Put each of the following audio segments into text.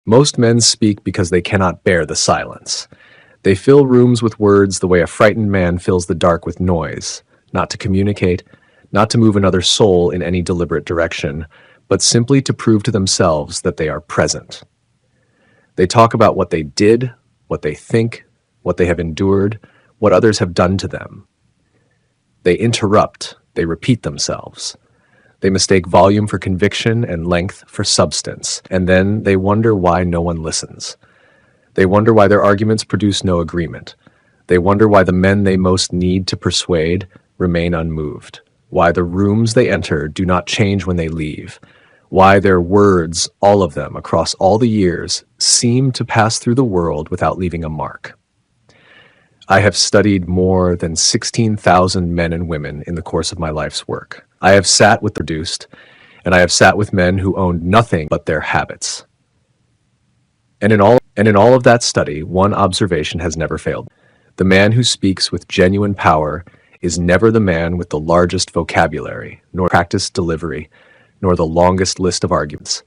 Most men speak because they cannot bear the silence. They fill rooms with words the way a frightened man fills the dark with noise, not to communicate, not to move another soul in any deliberate direction, but simply to prove to themselves that they are present. They talk about what they did, what they think, what they have endured, what others have done to them. They interrupt, they repeat themselves. They mistake volume for conviction and length for substance, and then they wonder why no one listens. They wonder why their arguments produce no agreement. They wonder why the men they most need to persuade remain unmoved, why the rooms they enter do not change when they leave, why their words, all of them across all the years, seem to pass through the world without leaving a mark. I have studied more than 16,000 men and women in the course of my life's work. I have sat with the reduced, and I have sat with men who owned nothing but their habits. And in all of that study, one observation has never failed. The man who speaks with genuine power is never the man with the largest vocabulary, nor practiced delivery, nor the longest list of arguments.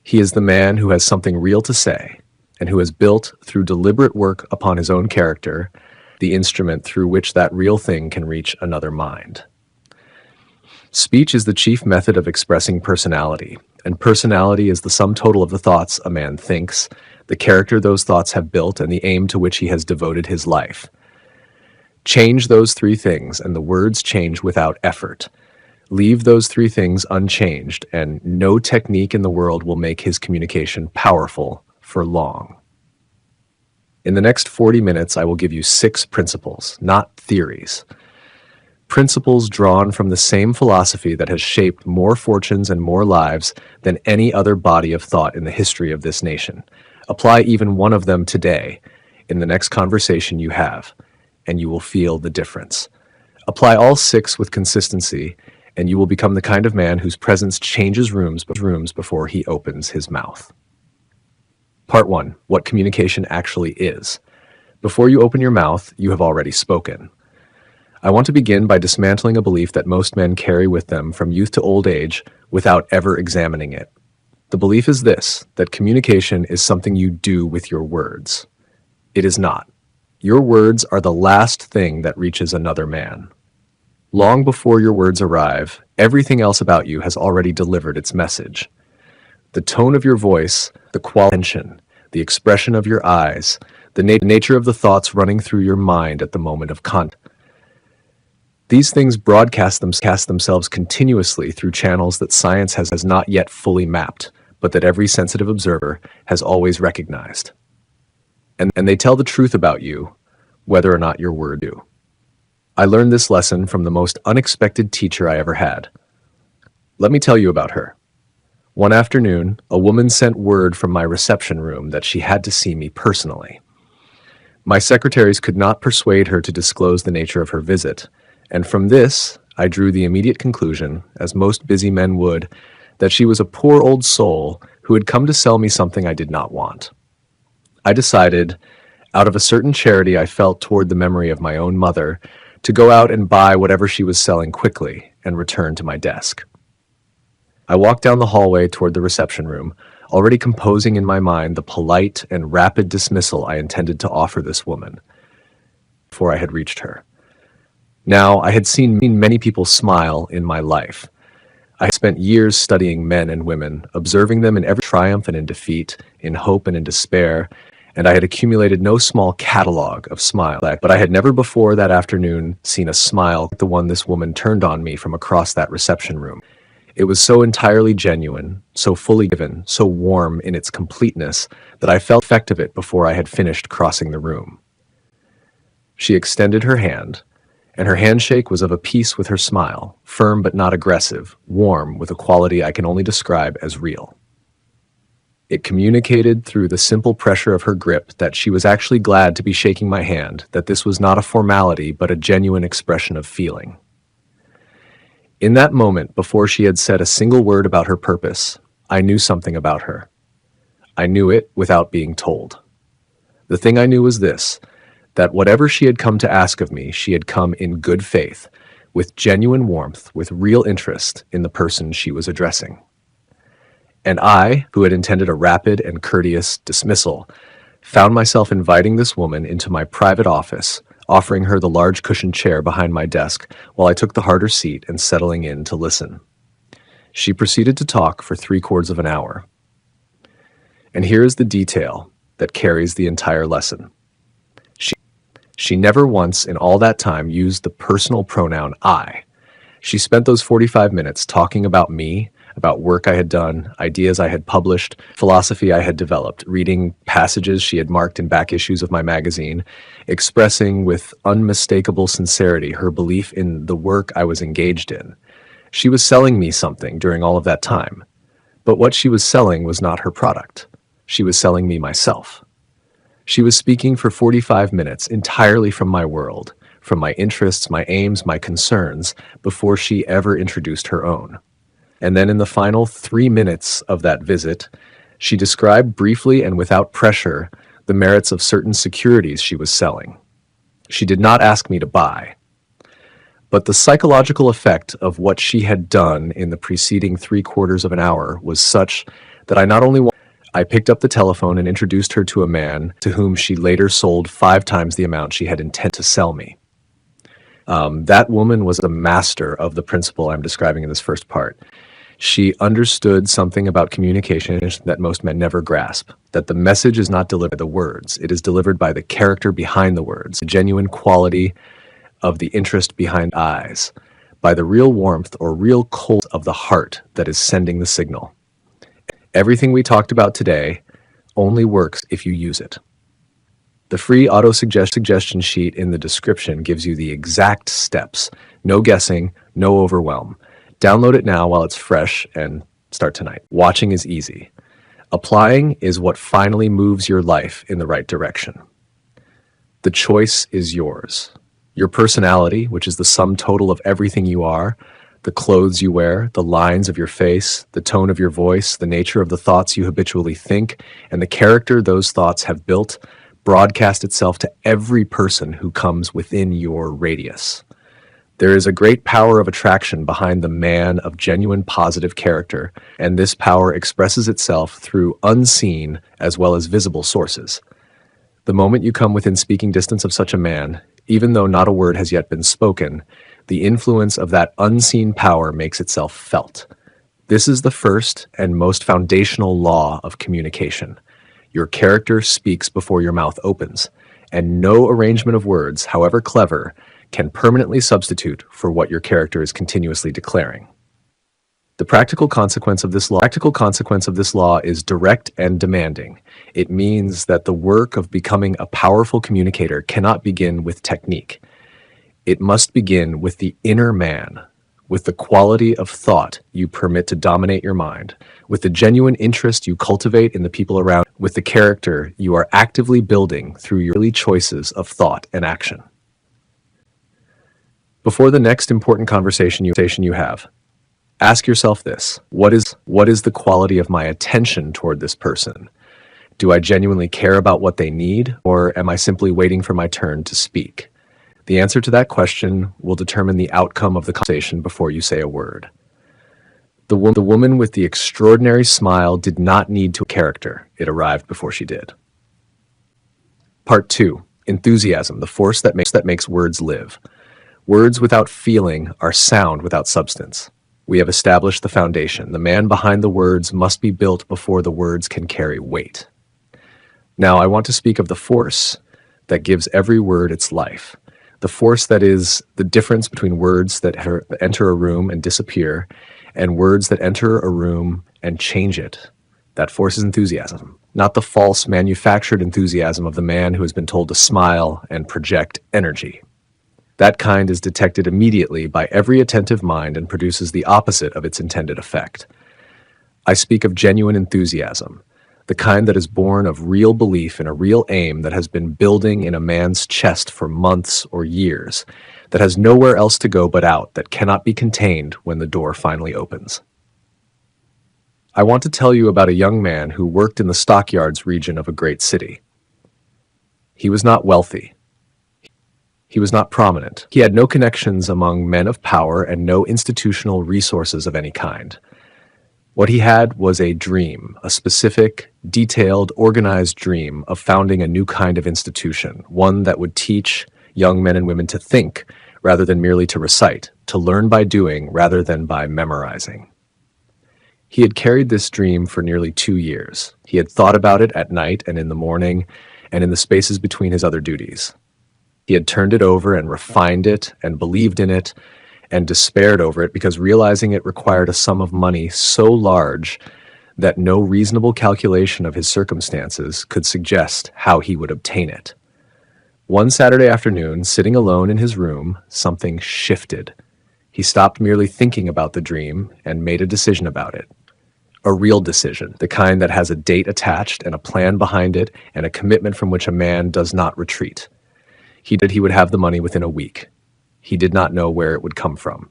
He is the man who has something real to say, and who has built, through deliberate work upon his own character, the instrument through which that real thing can reach another mind. Speech is the chief method of expressing personality, and personality is the sum total of the thoughts a man thinks, the character those thoughts have built, and the aim to which he has devoted his life. Change those three things, and the words change without effort. Leave those three things unchanged, and no technique in the world will make his communication powerful for long. In the next 40 minutes, I will give you 6 principles, not theories. Principles drawn from the same philosophy that has shaped more fortunes and more lives than any other body of thought in the history of this nation. Apply even one of them today in the next conversation you have, and you will feel the difference. Apply all 6 with consistency, and you will become the kind of man whose presence changes rooms before he opens his mouth. Part 1. What communication actually is. Before you open your mouth, you have already spoken. I want to begin by dismantling a belief that most men carry with them from youth to old age without ever examining it. The belief is this, that communication is something you do with your words. It is not. Your words are the last thing that reaches another man. Long before your words arrive, everything else about you has already delivered its message. The tone of your voice, the quality, the expression of your eyes, the nature of the thoughts running through your mind at the moment of contact. These things broadcast themselves continuously through channels that science has not yet fully mapped, but that every sensitive observer has always recognized. And they tell the truth about you, whether or not your words do. I learned this lesson from the most unexpected teacher I ever had. Let me tell you about her. One afternoon, a woman sent word from my reception room that she had to see me personally. My secretaries could not persuade her to disclose the nature of her visit, and from this, I drew the immediate conclusion, as most busy men would, that she was a poor old soul who had come to sell me something I did not want. I decided, out of a certain charity I felt toward the memory of my own mother, to go out and buy whatever she was selling quickly and return to my desk. I walked down the hallway toward the reception room, already composing in my mind the polite and rapid dismissal I intended to offer this woman, before I had reached her. Now, I had seen many people smile in my life. I had spent years studying men and women, observing them in every triumph and in defeat, in hope and in despair, and I had accumulated no small catalog of smiles. But I had never before that afternoon seen a smile like the one this woman turned on me from across that reception room. It was so entirely genuine, so fully given, so warm in its completeness, that I felt the effect of it before I had finished crossing the room. She extended her hand, and her handshake was of a piece with her smile, firm but not aggressive, warm with a quality I can only describe as real. It communicated through the simple pressure of her grip that she was actually glad to be shaking my hand, that this was not a formality but a genuine expression of feeling. In that moment, before she had said a single word about her purpose, I knew something about her. I knew it without being told. The thing I knew was this, that whatever she had come to ask of me, she had come in good faith, with genuine warmth, with real interest in the person she was addressing. And I, who had intended a rapid and courteous dismissal, found myself inviting this woman into my private office, offering her the large cushioned chair behind my desk while I took the harder seat and settling in to listen. She proceeded to talk for 3/4 of an hour. And here is the detail that carries the entire lesson. She never once in all that time used the personal pronoun I. She spent those 45 minutes talking about me, about work I had done, ideas I had published, philosophy I had developed, reading passages she had marked in back issues of my magazine, expressing with unmistakable sincerity her belief in the work I was engaged in. She was selling me something during all of that time, but what she was selling was not her product. She was selling me myself. She was speaking for 45 minutes entirely from my world, from my interests, my aims, my concerns, before she ever introduced her own. And then in the final 3 minutes of that visit, she described briefly and without pressure the merits of certain securities she was selling. She did not ask me to buy. But the psychological effect of what she had done in the preceding 3/4 of an hour was such that I picked up the telephone and introduced her to a man to whom she later sold 5 times the amount she had intended to sell me. That woman was a master of the principle I'm describing in this first part. She understood something about communication that most men never grasp, that the message is not delivered by the words, it is delivered by the character behind the words, the genuine quality of the interest behind eyes, by the real warmth or real cold of the heart that is sending the signal. Everything we talked about today only works if you use it. The free auto-suggestion sheet in the description gives you the exact steps. No guessing, no overwhelm. Download it now while it's fresh and start tonight. Watching is easy. Applying is what finally moves your life in the right direction. The choice is yours. Your personality, which is the sum total of everything you are, the clothes you wear, the lines of your face, the tone of your voice, the nature of the thoughts you habitually think, and the character those thoughts have built, broadcast itself to every person who comes within your radius. There is a great power of attraction behind the man of genuine positive character, and this power expresses itself through unseen as well as visible sources. The moment you come within speaking distance of such a man, even though not a word has yet been spoken, the influence of that unseen power makes itself felt. This is the first and most foundational law of communication. Your character speaks before your mouth opens, and no arrangement of words, however clever, can permanently substitute for what your character is continuously declaring. The practical consequence of this law is direct and demanding. It means that the work of becoming a powerful communicator cannot begin with technique. It must begin with the inner man, with the quality of thought you permit to dominate your mind, with the genuine interest you cultivate in the people around, with the character you are actively building through your early choices of thought and action. Before the next important conversation you have, ask yourself this: what is the quality of my attention toward this person? Do I genuinely care about what they need, or am I simply waiting for my turn to speak? The answer to that question will determine the outcome of the conversation before you say a word. The woman with the extraordinary smile did not need to character. It arrived before she did. Part 2. Enthusiasm, the force that makes words live. Words without feeling are sound without substance. We have established the foundation. The man behind the words must be built before the words can carry weight. Now, I want to speak of the force that gives every word its life. The force that is the difference between words that enter a room and disappear and words that enter a room and change it. That force is enthusiasm, not the false manufactured enthusiasm of the man who has been told to smile and project energy. That kind is detected immediately by every attentive mind and produces the opposite of its intended effect. I speak of genuine enthusiasm, the kind that is born of real belief in a real aim that has been building in a man's chest for months or years, that has nowhere else to go but out, that cannot be contained when the door finally opens. I want to tell you about a young man who worked in the stockyards region of a great city. He was not wealthy. He was not prominent. He had no connections among men of power and no institutional resources of any kind. What he had was a dream, a specific, detailed, organized dream of founding a new kind of institution, one that would teach young men and women to think rather than merely to recite, to learn by doing rather than by memorizing. He had carried this dream for nearly 2 years. He had thought about it at night and in the morning and in the spaces between his other duties. He had turned it over and refined it and believed in it and despaired over it because realizing it required a sum of money so large that no reasonable calculation of his circumstances could suggest how he would obtain it. One Saturday afternoon, sitting alone in his room, something shifted. He stopped merely thinking about the dream and made a decision about it. A real decision, the kind that has a date attached and a plan behind it and a commitment from which a man does not retreat. He would have the money within a week. He did not know where it would come from.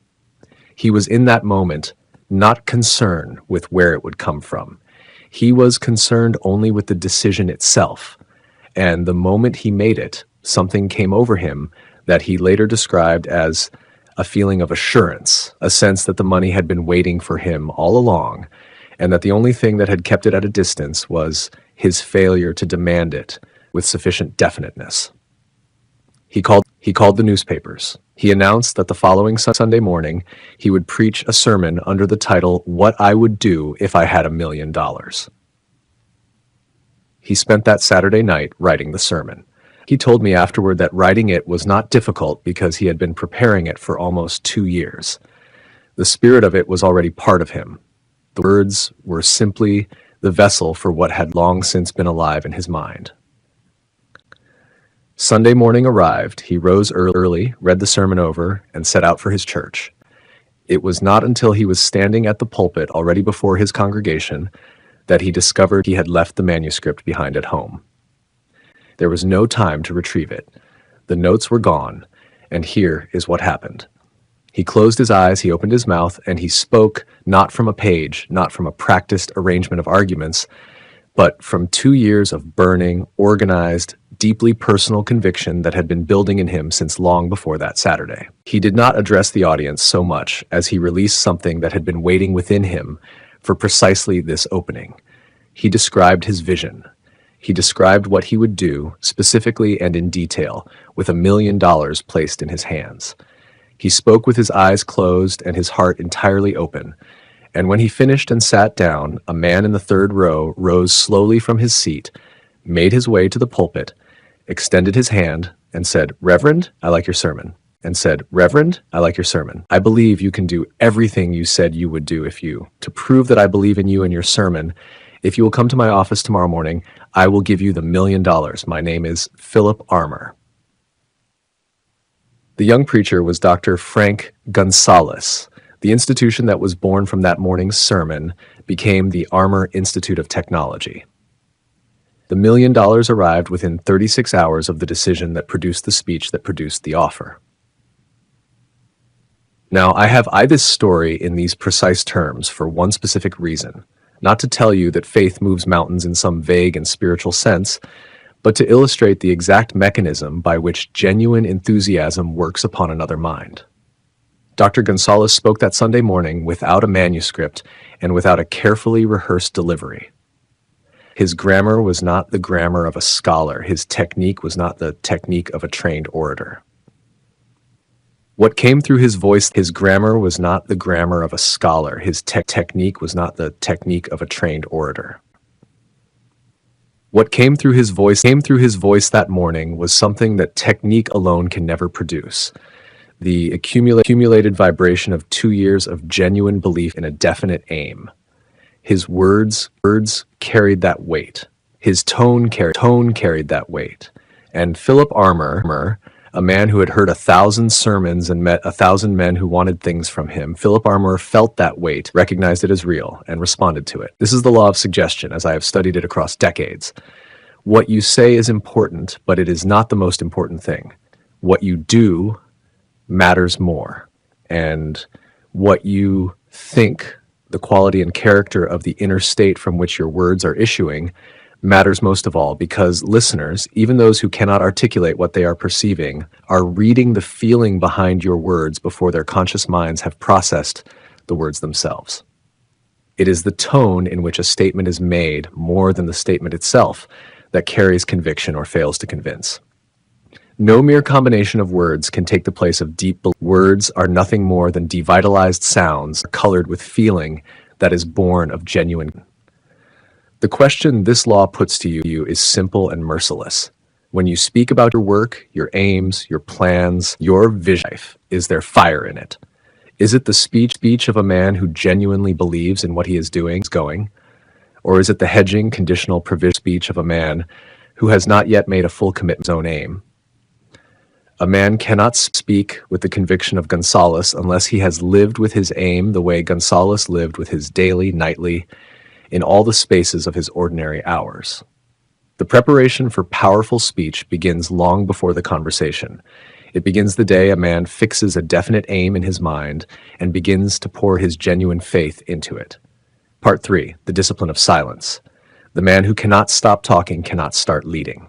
He was in that moment not concerned with where it would come from. He was concerned only with the decision itself. And the moment he made it, something came over him that he later described as a feeling of assurance, a sense that the money had been waiting for him all along, and that the only thing that had kept it at a distance was his failure to demand it with sufficient definiteness. He called the newspapers. He announced that the following Sunday morning he would preach a sermon under the title, "What I Would Do If I Had $1 Million." He spent that Saturday night writing the sermon. He told me afterward that writing it was not difficult because he had been preparing it for almost 2 years. The spirit of it was already part of him. The words were simply the vessel for what had long since been alive in his mind. Sunday morning arrived. He rose early, read the sermon over, and set out for his church. It was not until he was standing at the pulpit already before his congregation that he discovered he had left the manuscript behind at home. There was no time to retrieve it. The notes were gone, and here is what happened. He closed his eyes, he opened his mouth, and he spoke not from a page, not from a practiced arrangement of arguments, but from 2 years of burning, organized, deeply personal conviction that had been building in him since long before that Saturday. He did not address the audience so much as he released something that had been waiting within him for precisely this opening. He described his vision. He described what he would do, specifically and in detail, with $1 million placed in his hands. He spoke with his eyes closed and his heart entirely open. And when he finished and sat down, a man in the third row rose slowly from his seat, made his way to the pulpit, extended his hand, and said, "Reverend, I like your sermon." And said, "Reverend, I like your sermon. I believe you can do everything you said you would do to prove that I believe in you and your sermon, if you will come to my office tomorrow morning, I will give you the $1 million. My name is Philip Armour." The young preacher was Dr. Frank Gonzalez. The institution that was born from that morning's sermon became the Armour Institute of Technology. The $1 million arrived within 36 hours of the decision that produced the speech that produced the offer. Now, I have this story in these precise terms for one specific reason, not to tell you that faith moves mountains in some vague and spiritual sense, but to illustrate the exact mechanism by which genuine enthusiasm works upon another mind. Dr. Gonzalez spoke that Sunday morning without a manuscript and without a carefully rehearsed delivery. His grammar was not the grammar of a scholar. His technique was not the technique of a trained orator. What came through his voice, his grammar was not the grammar of a scholar. His technique was not the technique of a trained orator. What came through his voice that morning was something that technique alone can never produce. The accumulated vibration of 2 years of genuine belief in a definite aim. His words carried that weight. His tone carried that weight. And Philip Armour, a man who had heard 1,000 sermons and met 1,000 men who wanted things from him, Philip Armour felt that weight, recognized it as real, and responded to it. This is the law of suggestion, as I have studied it across decades. What you say is important, but it is not the most important thing. What you do matters more. And what you think, the quality and character of the inner state from which your words are issuing, matters most of all, because listeners, even those who cannot articulate what they are perceiving, are reading the feeling behind your words before their conscious minds have processed the words themselves. It is the tone in which a statement is made more than the statement itself that carries conviction or fails to convince. No mere combination of words can take the place of deep belief. Words are nothing more than devitalized sounds colored with feeling that is born of genuine. The question this law puts to you is simple and merciless. When you speak about your work, your aims, your plans, your vision, is there fire in it? Is it the speech of a man who genuinely believes in what he is doing, or is it the hedging, conditional provision speech of a man who has not yet made a full commitment to his own aim? A man cannot speak with the conviction of Gonzalez unless he has lived with his aim the way Gonzalez lived with his daily, nightly, in all the spaces of his ordinary hours. The preparation for powerful speech begins long before the conversation. It begins the day a man fixes a definite aim in his mind and begins to pour his genuine faith into it. Part 3, the discipline of silence. The man who cannot stop talking cannot start leading.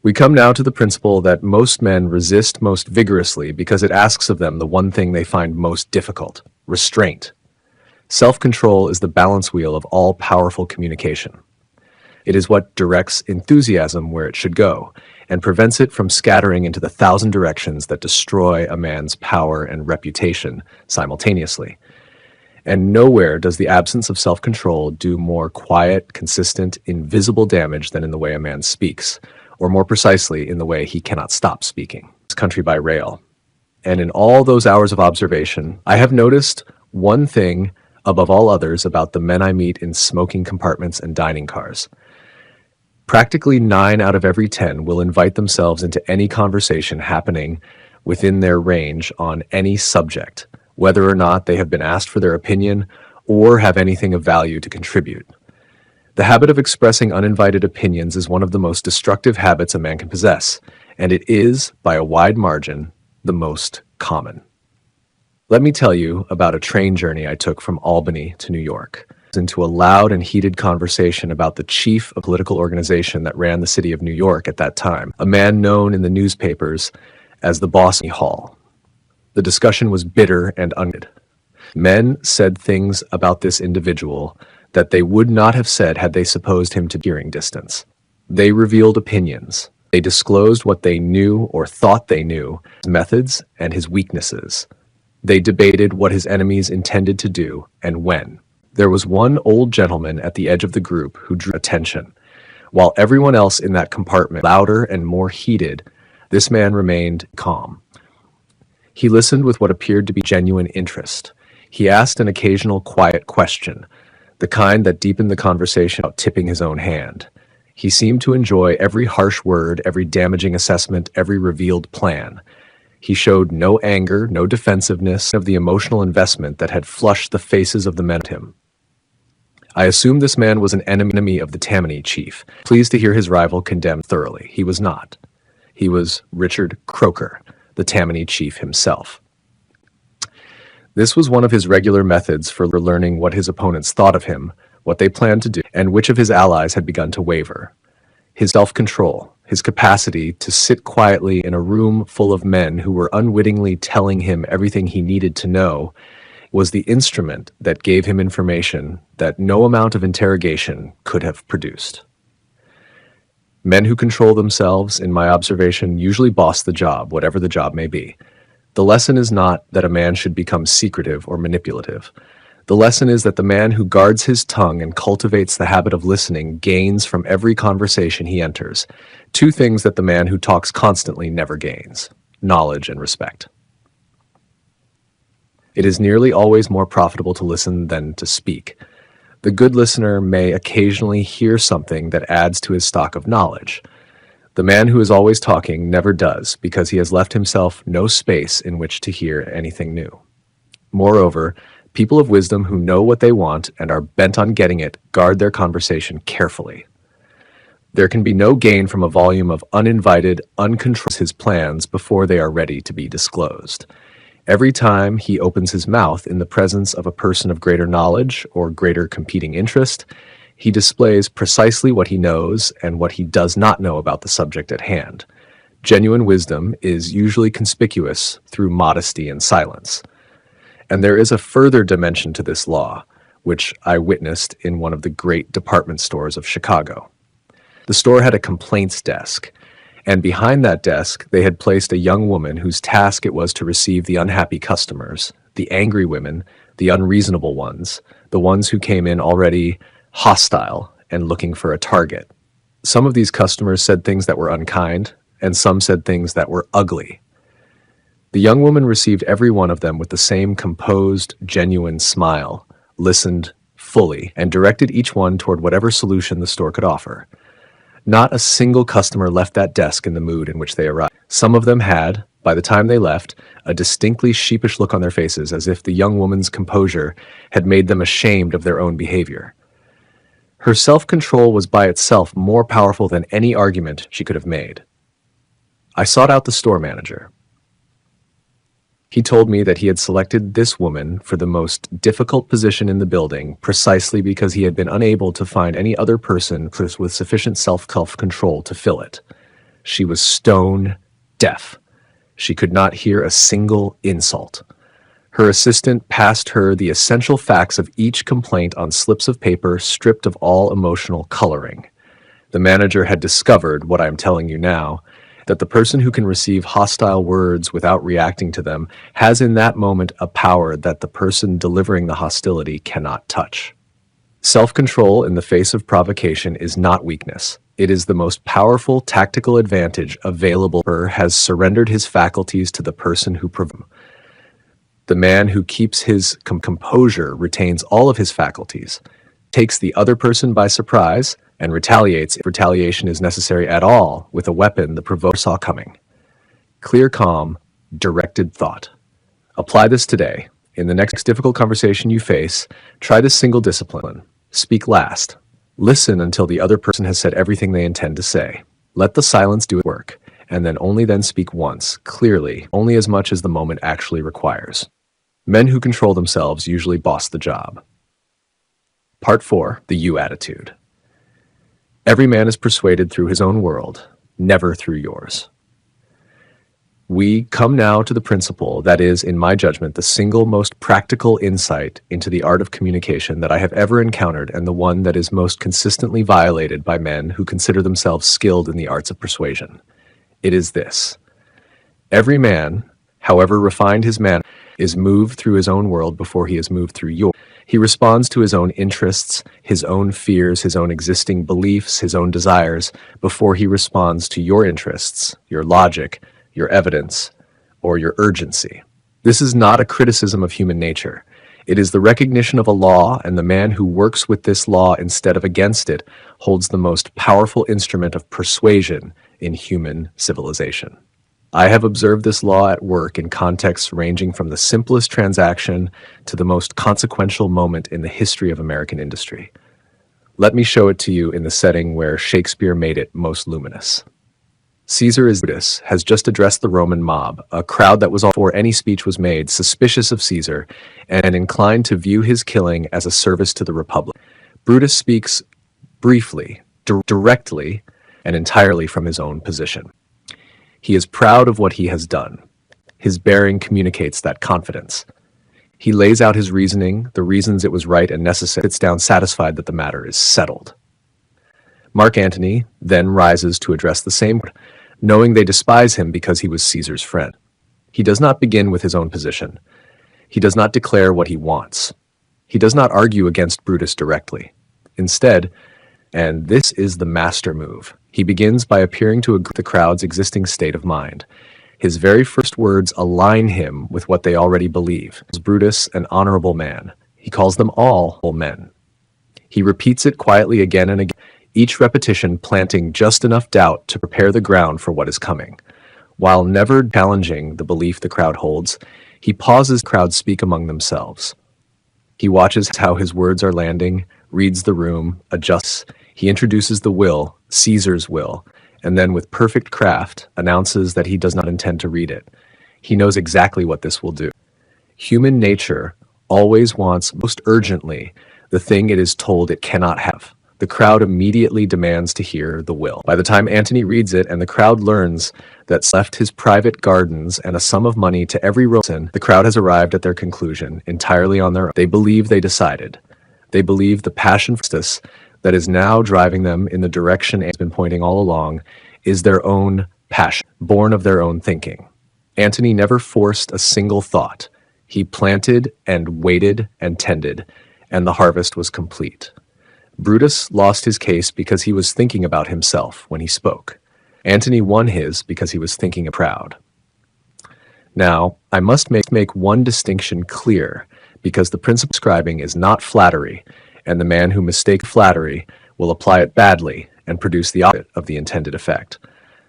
We come now to the principle that most men resist most vigorously because it asks of them the one thing they find most difficult: restraint. Self-control is the balance wheel of all powerful communication. It is what directs enthusiasm where it should go, and prevents it from scattering into the 1,000 directions that destroy a man's power and reputation simultaneously. And nowhere does the absence of self-control do more quiet, consistent, invisible damage than in the way a man speaks, or more precisely, in the way he cannot stop speaking. This country by rail. And in all those hours of observation, I have noticed one thing above all others about the men I meet in smoking compartments and dining cars. Practically 9 out of every 10 will invite themselves into any conversation happening within their range on any subject, whether or not they have been asked for their opinion or have anything of value to contribute. The habit of expressing uninvited opinions is one of the most destructive habits a man can possess, and it is, by a wide margin, the most common. Let me tell you about a train journey I took from Albany to New York, into a loud and heated conversation about the chief of a political organization that ran the city of New York at that time, a man known in the newspapers as the Boss Hall. The discussion was bitter and unending. Men said things about this individual that they would not have said had they supposed him to be hearing distance. They revealed opinions. They disclosed what they knew or thought they knew, his methods and his weaknesses. They debated what his enemies intended to do and when. There was one old gentleman at the edge of the group who drew attention. While everyone else in that compartment, louder and more heated, this man remained calm. He listened with what appeared to be genuine interest. He asked an occasional quiet question, the kind that deepened the conversation without tipping his own hand. He seemed to enjoy every harsh word, every damaging assessment, every revealed plan. He showed no anger, no defensiveness of the emotional investment that had flushed the faces of the men around him. I assumed this man was an enemy of the Tammany chief, pleased to hear his rival condemned thoroughly. He was not. He was Richard Croker, the Tammany chief himself. This was one of his regular methods for learning what his opponents thought of him, what they planned to do, and which of his allies had begun to waver. His self-control, his capacity to sit quietly in a room full of men who were unwittingly telling him everything he needed to know, was the instrument that gave him information that no amount of interrogation could have produced. Men who control themselves, in my observation, usually boss the job, whatever the job may be. The lesson is not that a man should become secretive or manipulative. The lesson is that the man who guards his tongue and cultivates the habit of listening gains from every conversation he enters. 2 things that the man who talks constantly never gains: knowledge and respect. It is nearly always more profitable to listen than to speak. The good listener may occasionally hear something that adds to his stock of knowledge. The man who is always talking never does, because he has left himself no space in which to hear anything new. Moreover, people of wisdom who know what they want and are bent on getting it guard their conversation carefully. There can be no gain from a volume of uninvited, uncontrolled his plans before they are ready to be disclosed. Every time he opens his mouth in the presence of a person of greater knowledge or greater competing interest, he displays precisely what he knows and what he does not know about the subject at hand. Genuine wisdom is usually conspicuous through modesty and silence. And there is a further dimension to this law. which I witnessed in one of the great department stores of Chicago. The store had a complaints desk, and behind that desk they had placed a young woman whose task it was to receive the unhappy customers, the angry women, the unreasonable ones, the ones who came in already hostile and looking for a target. Some of these customers said things that were unkind, and some said things that were ugly. The young woman received every one of them with the same composed, genuine smile, listened fully, and directed each one toward whatever solution the store could offer. Not a single customer left that desk in the mood in which they arrived. Some of them had, by the time they left, a distinctly sheepish look on their faces, as if the young woman's composure had made them ashamed of their own behavior. Her self-control was by itself more powerful than any argument she could have made. I sought out the store manager. He told me that he had selected this woman for the most difficult position in the building precisely because he had been unable to find any other person with sufficient self-control to fill it. She was stone deaf. She could not hear a single insult. Her assistant passed her the essential facts of each complaint on slips of paper stripped of all emotional coloring. The manager had discovered what I am telling you now, that the person who can receive hostile words without reacting to them has in that moment a power that the person delivering the hostility cannot touch. Self-control in the face of provocation is not weakness. It is the most powerful tactical advantage available. Has surrendered his faculties to the person who provoked him. The man who keeps his composure retains all of his faculties, takes the other person by surprise, and retaliates if retaliation is necessary at all with a weapon the provoker saw coming. Clear, calm, directed thought. Apply this today. In the next difficult conversation you face, try this single discipline. Speak last. Listen until the other person has said everything they intend to say. Let the silence do its work, and then speak once, clearly, only as much as the moment actually requires. Men who control themselves usually boss the job. Part 4. The you attitude. Every man is persuaded through his own world, never through yours. We come now to the principle that is, in my judgment, the single most practical insight into the art of communication that I have ever encountered, and the one that is most consistently violated by men who consider themselves skilled in the arts of persuasion. It is this: every man, however refined his manner, is moved through his own world before he is moved through yours. He responds to his own interests, his own fears, his own existing beliefs, his own desires, before he responds to your interests, your logic, your evidence, or your urgency. This is not a criticism of human nature. It is the recognition of a law, and the man who works with this law instead of against it holds the most powerful instrument of persuasion in human civilization. I have observed this law at work in contexts ranging from the simplest transaction to the most consequential moment in the history of American industry. Let me show it to you in the setting where Shakespeare made it most luminous. Brutus has just addressed the Roman mob, a crowd that was all before any speech was made, suspicious of Caesar, and inclined to view his killing as a service to the Republic. Brutus speaks briefly, directly, and entirely from his own position. He is proud of what he has done. His bearing communicates that confidence. He lays out his reasoning, the reasons it was right and necessary, sits down satisfied that the matter is settled. Mark Antony then rises to address the same, knowing they despise him because he was Caesar's friend. He does not begin with his own position. He does not declare what he wants. He does not argue against Brutus directly. Instead, and this is the master move, he begins by appearing to agree with the crowd's existing state of mind. His very first words align him with what they already believe. He calls Brutus an honorable man. He calls them all men. He repeats it quietly again and again, each repetition planting just enough doubt to prepare the ground for what is coming. While never challenging the belief the crowd holds, he pauses the crowd speak among themselves. He watches how his words are landing, reads the room, adjusts. He introduces the will, Caesar's will, and then with perfect craft announces that he does not intend to read it. He knows exactly what this will do. Human nature always wants most urgently the thing it is told it cannot have. The crowd immediately demands to hear the will. By the time Antony reads it and the crowd learns that left his private gardens and a sum of money to every Roman, the crowd has arrived at their conclusion entirely on their own. They believe they decided. They believe the passion for justice that is now driving them in the direction Anthony's been pointing all along is their own passion, born of their own thinking. Antony never forced a single thought. He planted and waited and tended, and the harvest was complete. Brutus lost his case because he was thinking about himself when he spoke. Antony won his because he was thinking of crowd. Now, I must make one distinction clear, because the principle of describing is not flattery, and the man who mistakes flattery will apply it badly and produce the opposite of the intended effect.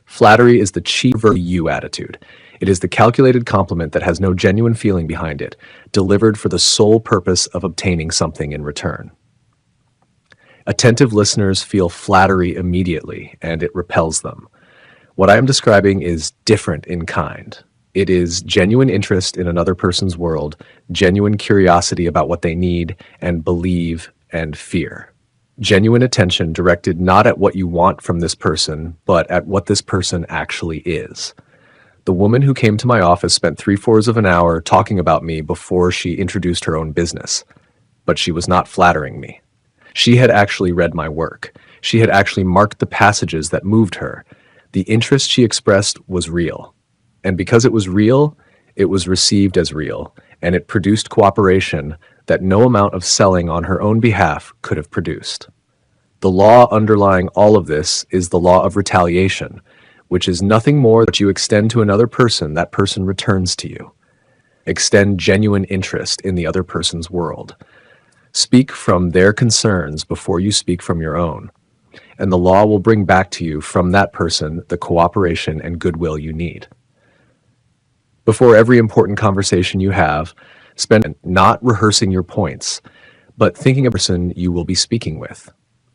Flattery is the cheap you attitude. It is the calculated compliment that has no genuine feeling behind it, delivered for the sole purpose of obtaining something in return. Attentive listeners feel flattery immediately, and it repels them. What I am describing is different in kind. It is genuine interest in another person's world, genuine curiosity about what they need and believe and fear. Genuine attention directed not at what you want from this person, but at what this person actually is. The woman who came to my office spent 3/4 of an hour talking about me before she introduced her own business, but she was not flattering me. She had actually read my work. She had actually marked the passages that moved her. The interest she expressed was real. And because it was real, it was received as real, and it produced cooperation that no amount of selling on her own behalf could have produced. The law underlying all of this is the law of retaliation, which is nothing more that you extend to another person, that person returns to you. Extend genuine interest in the other person's world. Speak from their concerns before you speak from your own, and the law will bring back to you from that person the cooperation and goodwill you need. Before every important conversation you have, spend not rehearsing your points, but thinking of the person you will be speaking with.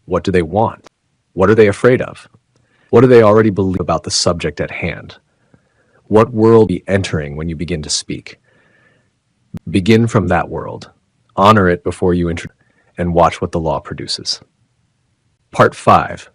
What do they want? What are they afraid of? What do they already believe about the subject at hand? What world are you entering when you begin to speak? Begin from that world. Honor it before you enter, and watch what the law produces. Part 5.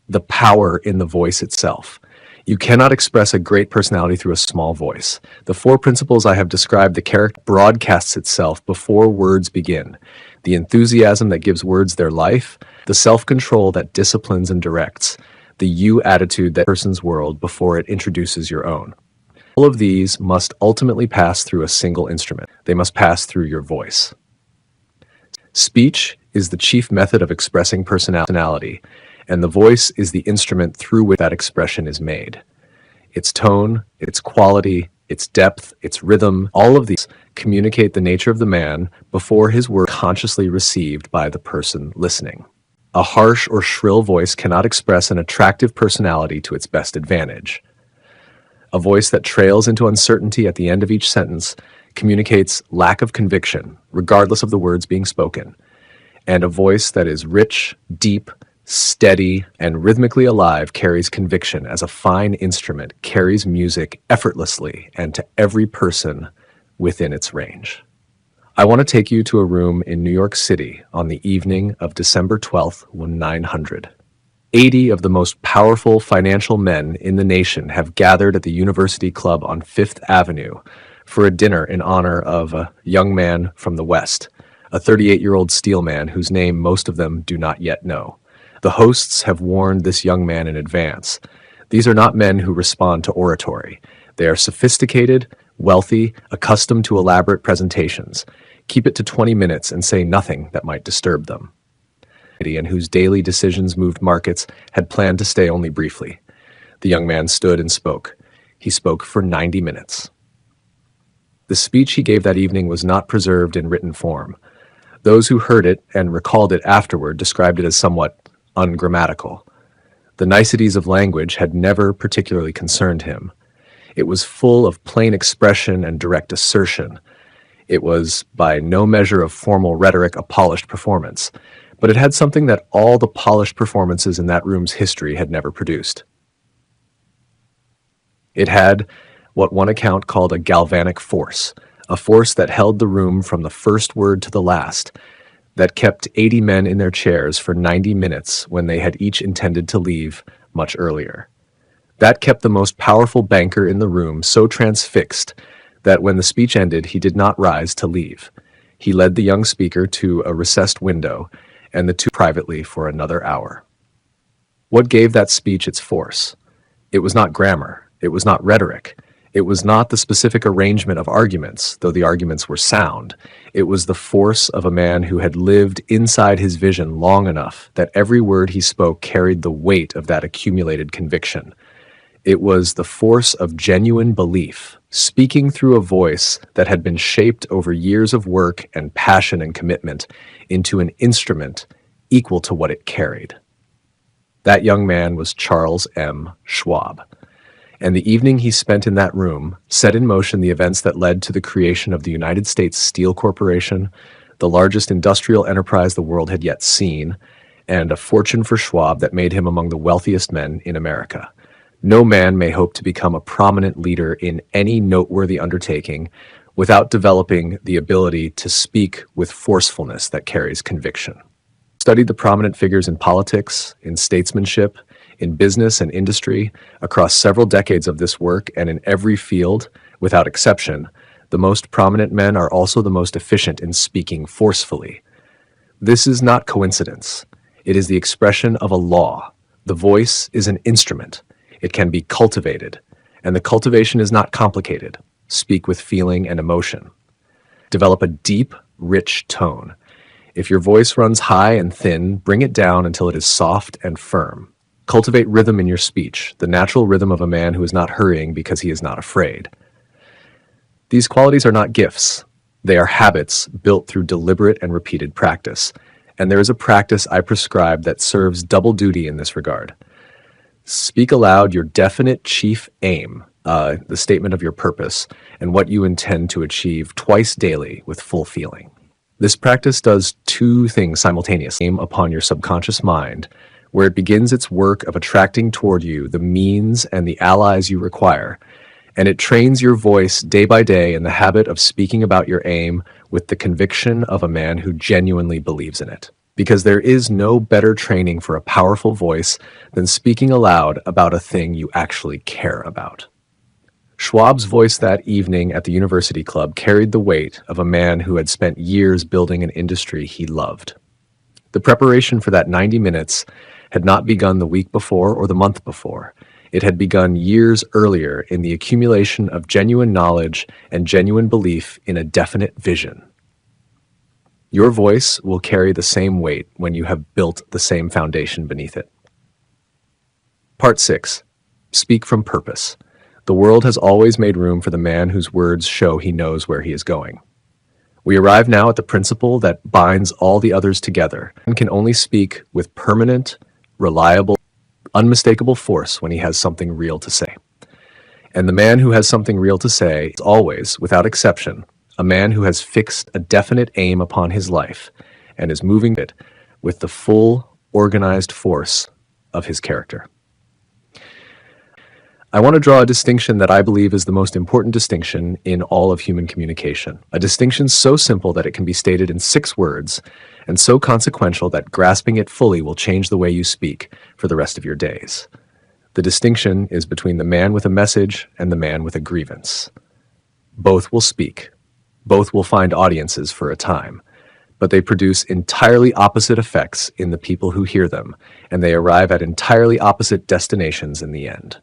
The power in the voice itself. You cannot express a great personality through a small voice. The 4 principles I have described, the character broadcasts itself before words begin. The enthusiasm that gives words their life, the self-control that disciplines and directs, the you attitude that person's world before it introduces your own. All of these must ultimately pass through a single instrument. They must pass through your voice. Speech is the chief method of expressing personality, and the voice is the instrument through which that expression is made. Its tone, its quality, its depth, its rhythm, all of these communicate the nature of the man before his word is consciously received by the person listening. A harsh or shrill voice cannot express an attractive personality to its best advantage. A voice that trails into uncertainty at the end of each sentence communicates lack of conviction, regardless of the words being spoken. And a voice that is rich, deep, steady, and rhythmically alive carries conviction as a fine instrument carries music effortlessly and to every person within its range. I want to take you to a room in New York City on the evening of December 12th, 1900. 80 of the most powerful financial men in the nation have gathered at the University Club on Fifth Avenue for a dinner in honor of a young man from the West, a 38-year-old steelman whose name most of them do not yet know. The hosts have warned this young man in advance. These are not men who respond to oratory. They are sophisticated, wealthy, accustomed to elaborate presentations. Keep it to 20 minutes and say nothing that might disturb them. And whose daily decisions moved markets had planned to stay only briefly. The young man stood and spoke. He spoke for 90 minutes. The speech he gave that evening was not preserved in written form. Those who heard it and recalled it afterward described it as somewhat ungrammatical. The niceties of language had never particularly concerned him. It was full of plain expression and direct assertion. It was, by no measure of formal rhetoric, a polished performance, but it had something that all the polished performances in that room's history had never produced. It had what one account called a galvanic force, a force that held the room from the first word to the last, that kept 80 men in their chairs for 90 minutes when they had each intended to leave much earlier. That kept the most powerful banker in the room so transfixed that when the speech ended, he did not rise to leave. He led the young speaker to a recessed window, and the two privately for another hour. What gave that speech its force? It was not grammar. It was not rhetoric. It was not the specific arrangement of arguments, though the arguments were sound. It was the force of a man who had lived inside his vision long enough that every word he spoke carried the weight of that accumulated conviction. It was the force of genuine belief, speaking through a voice that had been shaped over years of work and passion and commitment into an instrument equal to what it carried. That young man was Charles M. Schwab. And the evening he spent in that room set in motion the events that led to the creation of the United States Steel Corporation, the largest industrial enterprise the world had yet seen, and a fortune for Schwab that made him among the wealthiest men in America. No man may hope to become a prominent leader in any noteworthy undertaking without developing the ability to speak with forcefulness that carries conviction. Studied the prominent figures in politics, in statesmanship, in business and industry, across several decades of this work, and in every field, without exception, the most prominent men are also the most efficient in speaking forcefully. This is not coincidence. It is the expression of a law. The voice is an instrument. It can be cultivated, and the cultivation is not complicated. Speak with feeling and emotion. Develop a deep, rich tone. If your voice runs high and thin, bring it down until it is soft and firm. Cultivate rhythm in your speech, the natural rhythm of a man who is not hurrying because he is not afraid. These qualities are not gifts. They are habits built through deliberate and repeated practice. And there is a practice I prescribe that serves double duty in this regard. Speak aloud your definite chief aim, the statement of your purpose, and what you intend to achieve twice daily with full feeling. This practice does two things simultaneously. Aim upon your subconscious mind, where it begins its work of attracting toward you the means and the allies you require, and it trains your voice day by day in the habit of speaking about your aim with the conviction of a man who genuinely believes in it. Because there is no better training for a powerful voice than speaking aloud about a thing you actually care about. Schwab's voice that evening at the University Club carried the weight of a man who had spent years building an industry he loved. The preparation for that 90 minutes had not begun the week before or the month before. It had begun years earlier in the accumulation of genuine knowledge and genuine belief in a definite vision. Your voice will carry the same weight when you have built the same foundation beneath it. Part 6. Speak from purpose. The world has always made room for the man whose words show he knows where he is going. We arrive now at the principle that binds all the others together and can only speak with permanent, reliable, unmistakable force when he has something real to say. And the man who has something real to say is always, without exception, a man who has fixed a definite aim upon his life and is moving it with the full, organized force of his character. I want to draw a distinction that I believe is the most important distinction in all of human communication. A distinction so simple that it can be stated in 6 words, and so consequential that grasping it fully will change the way you speak for the rest of your days. The distinction is between the man with a message and the man with a grievance. Both will speak. Both will find audiences for a time, but they produce entirely opposite effects in the people who hear them, and they arrive at entirely opposite destinations in the end.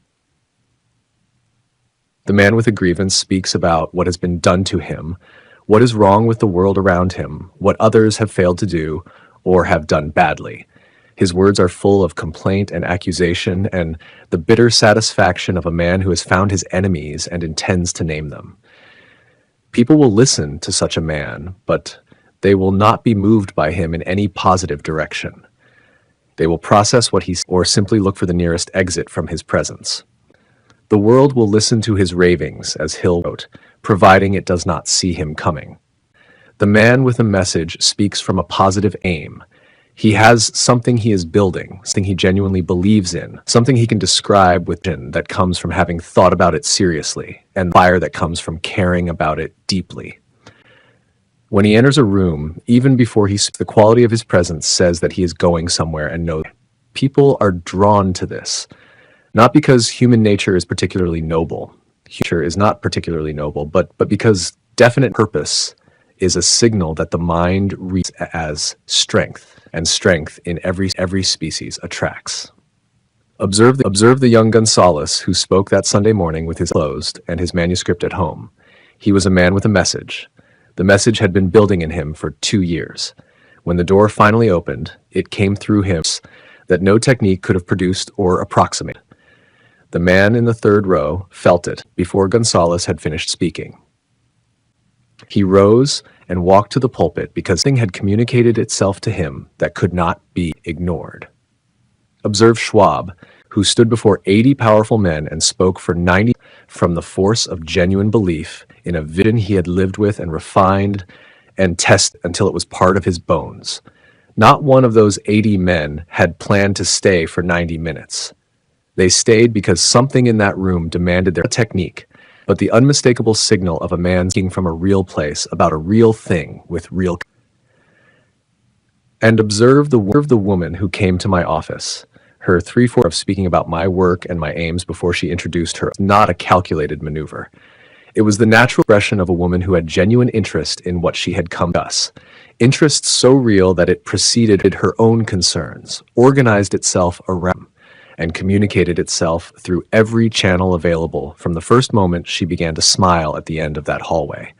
The man with a grievance speaks about what has been done to him, what is wrong with the world around him, what others have failed to do or have done badly. His words are full of complaint and accusation and the bitter satisfaction of a man who has found his enemies and intends to name them. People will listen to such a man, but they will not be moved by him in any positive direction. They will process what he says or simply look for the nearest exit from his presence. The world will listen to his ravings, as Hill wrote, providing it does not see him coming. The man with a message speaks from a positive aim. He has something he is building, something he genuinely believes in, something he can describe with that comes from having thought about it seriously, and fire that comes from caring about it deeply. When he enters a room, even before he speaks, the quality of his presence says that he is going somewhere and knows. People are drawn to this. Not because human nature is particularly noble. Nature is not particularly noble, but because definite purpose is a signal that the mind reads as strength, and strength in every species attracts. Observe the young Gonzalez who spoke that Sunday morning with his closed and his manuscript at home. He was a man with a message. The message had been building in him for 2 years. When the door finally opened, it came through him that no technique could have produced or approximated. The man in the third row felt it before Gonzalez had finished speaking. He rose and walked to the pulpit because something had communicated itself to him that could not be ignored. Observe Schwab, who stood before 80 powerful men and spoke for 90 from the force of genuine belief in a vision he had lived with and refined and tested until it was part of his bones. Not one of those 80 men had planned to stay for 90 minutes. They stayed because something in that room demanded their technique, but the unmistakable signal of a man speaking from a real place about a real thing with real. And observe the woman who came to my office. Her 3/4 of speaking about my work and my aims before she introduced her, not a calculated maneuver. It was the natural expression of a woman who had genuine interest in what she had come to us. Interest so real that it preceded her own concerns, organized itself around, and communicated itself through every channel available from the first moment she began to smile at the end of that hallway.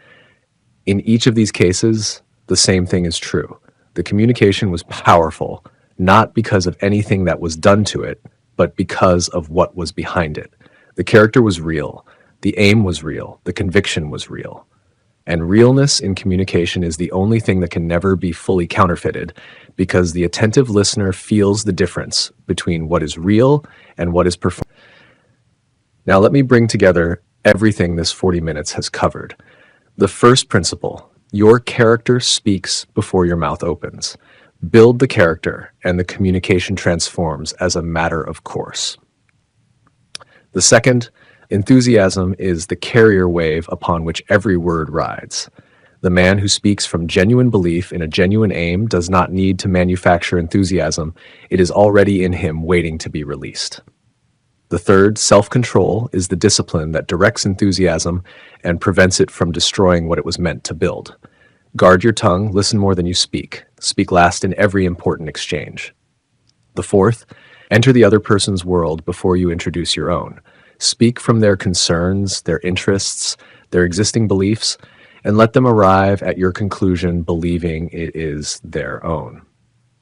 In each of these cases, the same thing is true. The communication was powerful, not because of anything that was done to it, but because of what was behind it. The character was real. The aim was real. The conviction was real. And realness in communication is the only thing that can never be fully counterfeited, because the attentive listener feels the difference between what is real and what is performed. Now let me bring together everything this 40 minutes has covered. The first principle: your character speaks before your mouth opens. Build the character, and the communication transforms as a matter of course. The second, enthusiasm is the carrier wave upon which every word rides. The man who speaks from genuine belief in a genuine aim does not need to manufacture enthusiasm. It is already in him, waiting to be released. The third, self-control, is the discipline that directs enthusiasm and prevents it from destroying what it was meant to build. Guard your tongue, listen more than you speak. Speak last in every important exchange. The fourth, enter the other person's world before you introduce your own. Speak from their concerns, their interests, their existing beliefs, and let them arrive at your conclusion believing it is their own.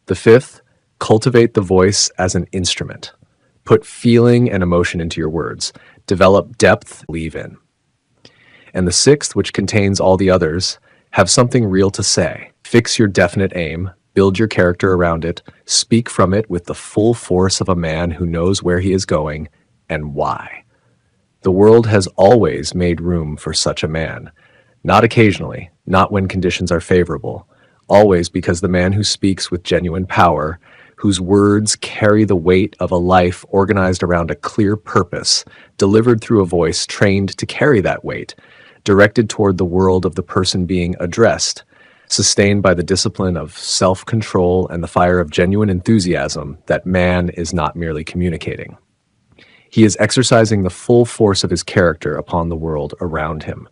The fifth, cultivate the voice as an instrument. Put feeling and emotion into your words. Develop depth, believe in. And the sixth, which contains all the others, have something real to say. Fix your definite aim, build your character around it, speak from it with the full force of a man who knows where he is going and why. The world has always made room for such a man. Not occasionally, not when conditions are favorable, always, because the man who speaks with genuine power, whose words carry the weight of a life organized around a clear purpose, delivered through a voice trained to carry that weight, directed toward the world of the person being addressed, sustained by the discipline of self-control and the fire of genuine enthusiasm, that man is not merely communicating. He is exercising the full force of his character upon the world around him.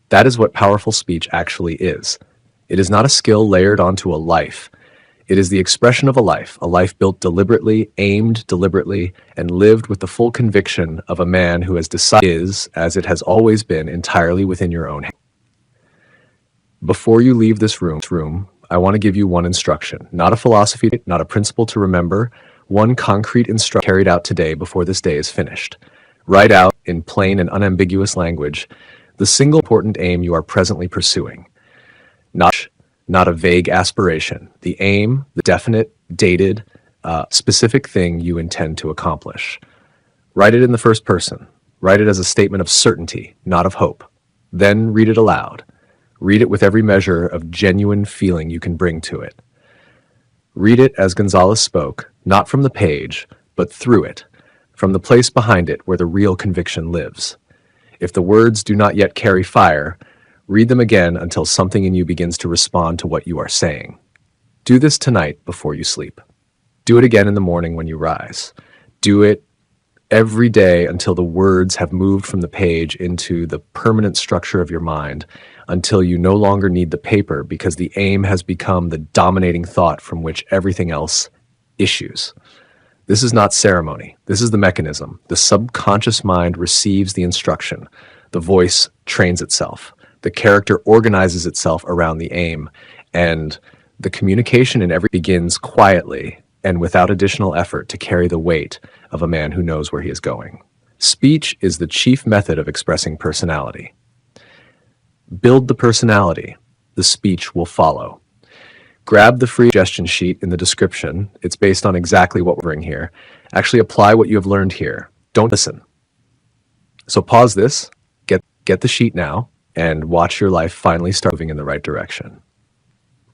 That is what powerful speech actually is. It is not a skill layered onto a life. It is the expression of a life built deliberately, aimed deliberately, and lived with the full conviction of a man who has decided is, as it has always been, entirely within your own hands. Before you leave this room, I want to give you one instruction, not a philosophy, not a principle to remember, one concrete instruction carried out today before this day is finished. Write out, in plain and unambiguous language, the single important aim you are presently pursuing. Not a vague aspiration, the aim, the definite, dated, specific thing you intend to accomplish. Write it in the first person. Write it as a statement of certainty, not of hope. Then read it aloud. Read it with every measure of genuine feeling you can bring to it. Read it as Gonzalez spoke, not from the page, but through it, from the place behind it where the real conviction lives. If the words do not yet carry fire, read them again until something in you begins to respond to what you are saying. Do this tonight before you sleep. Do it again in the morning when you rise. Do it every day until the words have moved from the page into the permanent structure of your mind, until you no longer need the paper because the aim has become the dominating thought from which everything else issues. This is not ceremony. This is the mechanism. The subconscious mind receives the instruction. The voice trains itself. The character organizes itself around the aim. And the communication in every begins quietly and without additional effort to carry the weight of a man who knows where he is going. Speech is the chief method of expressing personality. Build the personality. The speech will follow. Grab the free suggestion sheet in the description. It's based on exactly what we're doing here. Actually apply what you have learned here. Don't listen. So pause this, get the sheet now, and watch your life finally start moving in the right direction.